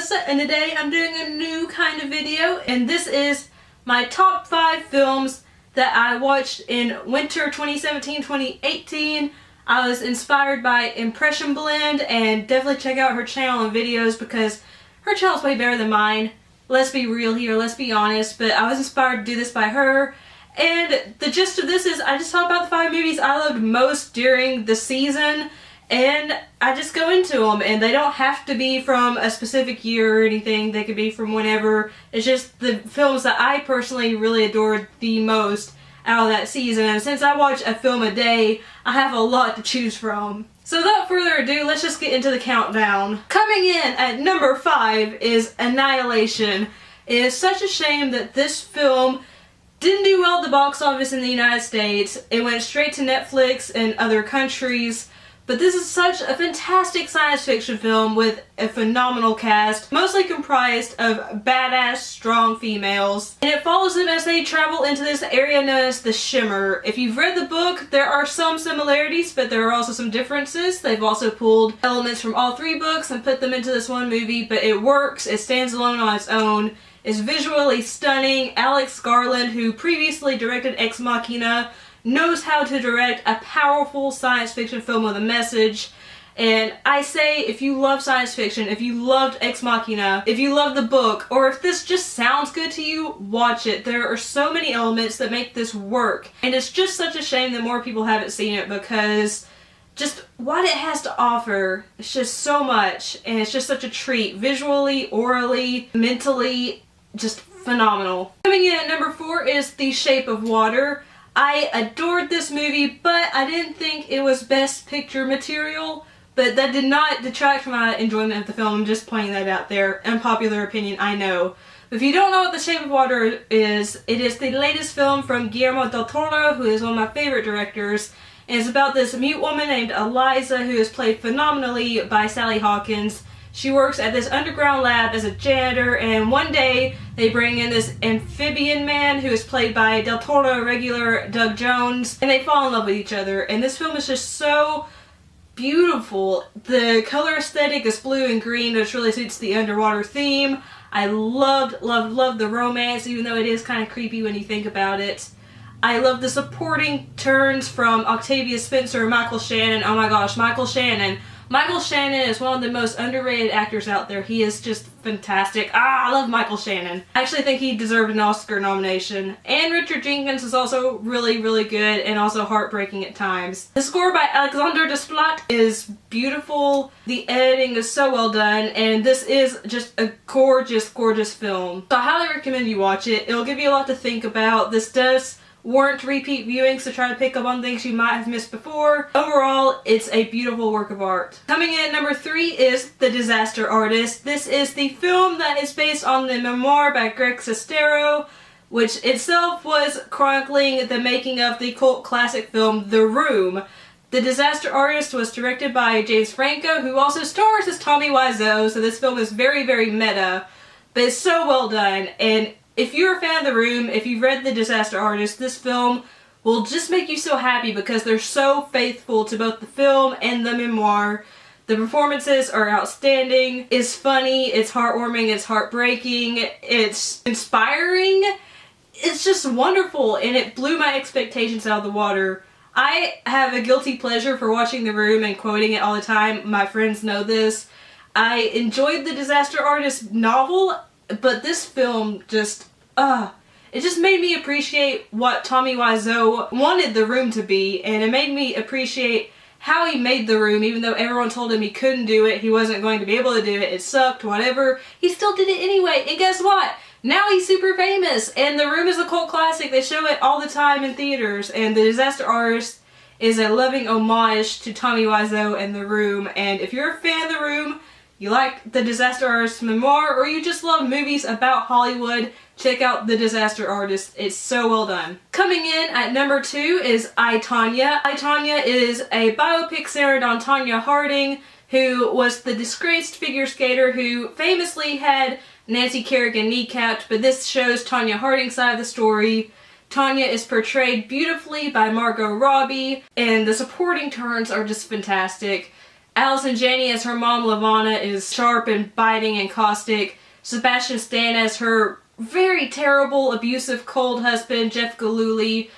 Alyssa, and today I'm doing a new kind of video, and this is my top 5 films that I watched in winter 2017-2018. I was inspired by Impression Blend, and definitely check out her channel and videos because her channel's way better than mine. Let's be real here, let's be honest, but I was inspired to do this by her. And the gist of this is I just talk about the 5 movies I loved most during the season, and I just go into them, and they don't have to be from a specific year or anything. They could be from whenever. It's just the films that I personally really adored the most out of that season, and since I watch a film a day, I have a lot to choose from. So without further ado, let's just get into the countdown. Coming in at number 5 is Annihilation. It is such a shame that this film didn't do well at the box office in the United States. It went straight to Netflix and other countries. But this is such a fantastic science fiction film with a phenomenal cast, mostly comprised of badass, strong females. And it follows them as they travel into this area known as the Shimmer. If you've read the book, there are some similarities, but there are also some differences. They've also pulled elements from all 3 books and put them into this one movie, but it works. It stands alone on its own. It's visually stunning. Alex Garland, who previously directed Ex Machina, knows how to direct a powerful science fiction film with a message. And I say, if you love science fiction, if you loved Ex Machina, if you love the book, or if this just sounds good to you, watch it. There are so many elements that make this work. And it's just such a shame that more people haven't seen it because just what it has to offer, it's just so much. And it's just such a treat. Visually, orally, mentally, just phenomenal. Coming in at number 4 is The Shape of Water. I adored this movie, but I didn't think it was Best Picture material, but that did not detract from my enjoyment of the film. I'm just pointing that out there. Unpopular opinion, I know. But if you don't know what The Shape of Water is, it is the latest film from Guillermo del Toro, who is one of my favorite directors. And it's about this mute woman named Eliza, who is played phenomenally by Sally Hawkins. She works at this underground lab as a janitor, and one day they bring in this amphibian man who is played by Del Toro regular Doug Jones, and they fall in love with each other. And this film is just so beautiful. The color aesthetic is blue and green, which really suits the underwater theme. I loved the romance, even though it is kind of creepy when you think about it. I love the supporting turns from Octavia Spencer and Michael Shannon. Oh my gosh, Michael Shannon. Michael Shannon is one of the most underrated actors out there. He is just fantastic. I love Michael Shannon. I actually think he deserved an Oscar nomination. And Richard Jenkins is also really good and also heartbreaking at times. The score by Alexander Desplat is beautiful. The editing is so well done, and this is just a gorgeous film. So I highly recommend you watch it. It'll give you a lot to think about. This does warrant repeat viewings to try to pick up on things you might have missed before. Overall, it's a beautiful work of art. Coming in at number 3 is The Disaster Artist. This is the film that is based on the memoir by Greg Sestero, which itself was chronicling the making of the cult classic film The Room. The Disaster Artist was directed by James Franco, who also stars as Tommy Wiseau, so this film is very meta, but it's so well done. And if you're a fan of The Room, if you've read The Disaster Artist, this film will just make you so happy because they're so faithful to both the film and the memoir. The performances are outstanding. It's funny, it's heartwarming, it's heartbreaking, it's inspiring. It's just wonderful, and it blew my expectations out of the water. I have a guilty pleasure for watching The Room and quoting it all the time. My friends know this. I enjoyed The Disaster Artist novel, but this film just, it just made me appreciate what Tommy Wiseau wanted The Room to be, and it made me appreciate how he made The Room, even though everyone told him he couldn't do it, he wasn't going to be able to do it, it sucked, whatever. He still did it anyway, and guess what? Now he's super famous, and The Room is a cult classic. They show it all the time in theaters, and The Disaster Artist is a loving homage to Tommy Wiseau and The Room, and if you're a fan of The Room, you like The Disaster Artist memoir, or you just love movies about Hollywood, check out The Disaster Artist. It's so well done. Coming in at number 2 is I, Tonya. I, Tonya is a biopic centered on Tonya Harding, who was the disgraced figure skater who famously had Nancy Kerrigan kneecapped, but this shows Tonya Harding's side of the story. Tonya is portrayed beautifully by Margot Robbie, and the supporting turns are just fantastic. Allison Janney as her mom, Lavana, is sharp and biting and caustic. Sebastian Stan as her very terrible, abusive, cold husband, Jeff Gillooly,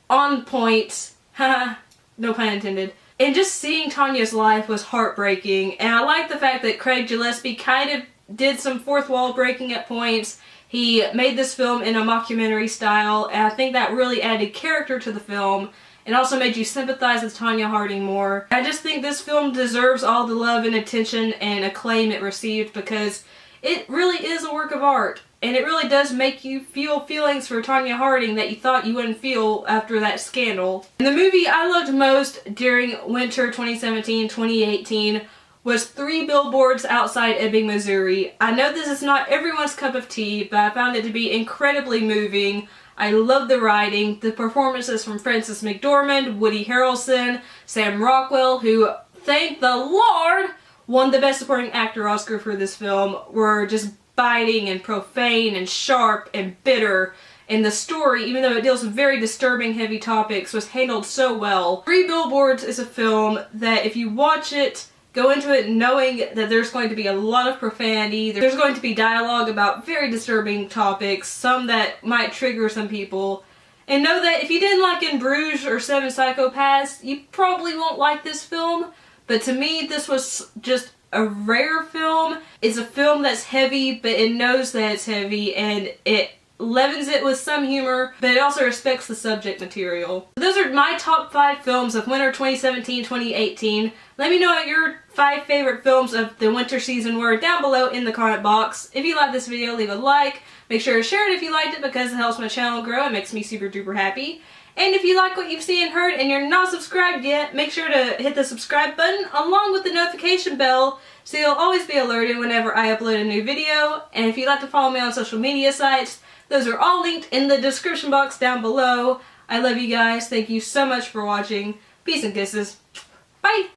on point. Haha, no pun intended. And just seeing Tonya's life was heartbreaking, and I like the fact that Craig Gillespie kind of did some fourth wall breaking at points. He made this film in a mockumentary style, and I think that really added character to the film, and also made you sympathize with Tonya Harding more. I just think this film deserves all the love and attention and acclaim it received because it really is a work of art. And it really does make you feel feelings for Tonya Harding that you thought you wouldn't feel after that scandal. And the movie I loved most during winter 2017-2018 was 3 Billboards Outside Ebbing, Missouri. I know this is not everyone's cup of tea, but I found it to be incredibly moving. I love the writing, the performances from Frances McDormand, Woody Harrelson, Sam Rockwell, who, thank the Lord, won the Best Supporting Actor Oscar for this film, were just biting and profane and sharp and bitter. And the story, even though it deals with very disturbing, heavy topics, was handled so well. 3 Billboards is a film that if you watch it, go into it knowing that there's going to be a lot of profanity, there's going to be dialogue about very disturbing topics, some that might trigger some people. And know that if you didn't like In Bruges or Seven Psychopaths, you probably won't like this film. But to me, this was just a rare film. It's a film that's heavy, but it knows that it's heavy, and it leavens it with some humor, but it also respects the subject material. Those are my top 5 films of winter 2017-2018. Let me know what your 5 favorite films of the winter season were down below in the comment box. If you like this video, leave a like. Make sure to share it if you liked it because it helps my channel grow and makes me super duper happy. And if you like what you've seen and heard and you're not subscribed yet, make sure to hit the subscribe button along with the notification bell so you'll always be alerted whenever I upload a new video. And if you'd like to follow me on social media sites, those are all linked in the description box down below. I love you guys. Thank you so much for watching. Peace and kisses. Bye!